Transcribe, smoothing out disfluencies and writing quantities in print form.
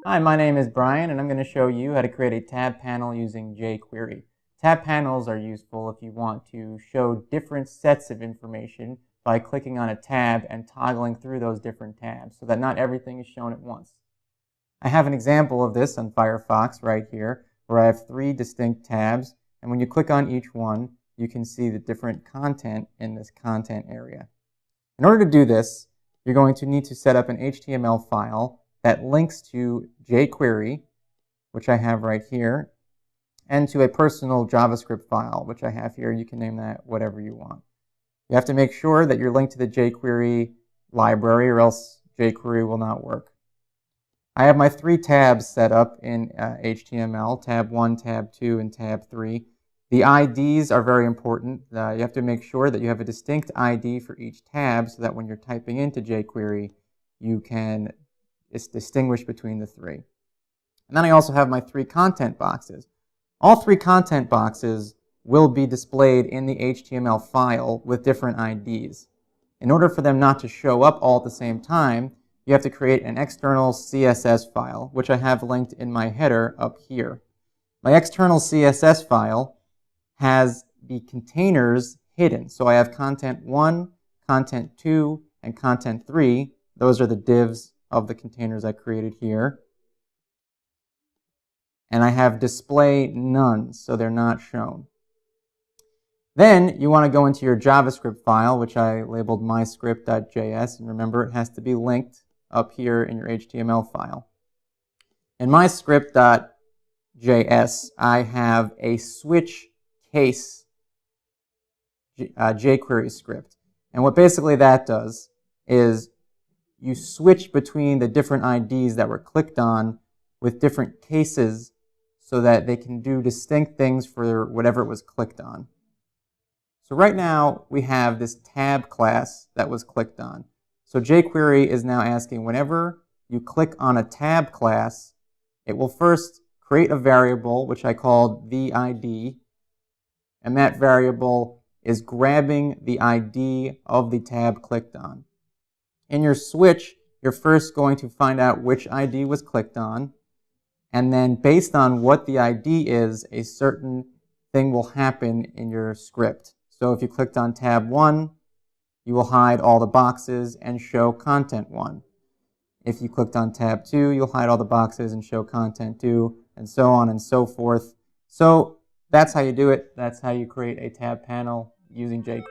Hi, my name is Brian, and I'm going to show you how to create a tab panel using jQuery. Tab panels are useful if you want to show different sets of information by clicking on a tab and toggling through those different tabs so that not everything is shown at once. I have an example of this on Firefox right here, where I have 3 distinct tabs, and when you click on each one, you can see the different content in this content area. In order to do this, you're going to need to set up an HTML file that links to jQuery, which I have right here, and to a personal JavaScript file, which I have here. You can name that whatever you want. You have to make sure that you're linked to the jQuery library, or else jQuery will not work. I have my 3 tabs set up in HTML, tab 1, tab 2, and tab 3. The IDs are very important. You have to make sure that you have a distinct ID for each tab so that when you're typing into jQuery, you can distinguish between the 3. And then I also have my 3 content boxes. All 3 content boxes will be displayed in the HTML file with different IDs. In order for them not to show up all at the same time, you have to create an external CSS file, which I have linked in my header up here. My external CSS file has the containers hidden. So I have content 1, content 2, and content 3. Those are the divs of the containers I created here. And I have display none, so they're not shown. Then you want to go into your JavaScript file, which I labeled myscript.js, and remember it has to be linked up here in your HTML file. In myscript.js, I have a switch case jQuery script. And what basically that does is you switch between the different IDs that were clicked on with different cases so that they can do distinct things for whatever it was clicked on. So right now we have this tab class that was clicked on. So jQuery is now asking whenever you click on a tab class, it will first create a variable which I called VID, and that variable is grabbing the ID of the tab clicked on. In your switch, you're first going to find out which ID was clicked on, and then based on what the ID is, a certain thing will happen in your script. So if you clicked on tab 1, you will hide all the boxes and show content 1. If you clicked on tab 2, you'll hide all the boxes and show content 2, and so on and so forth. So that's how you do it. That's how you create a tab panel using jQuery.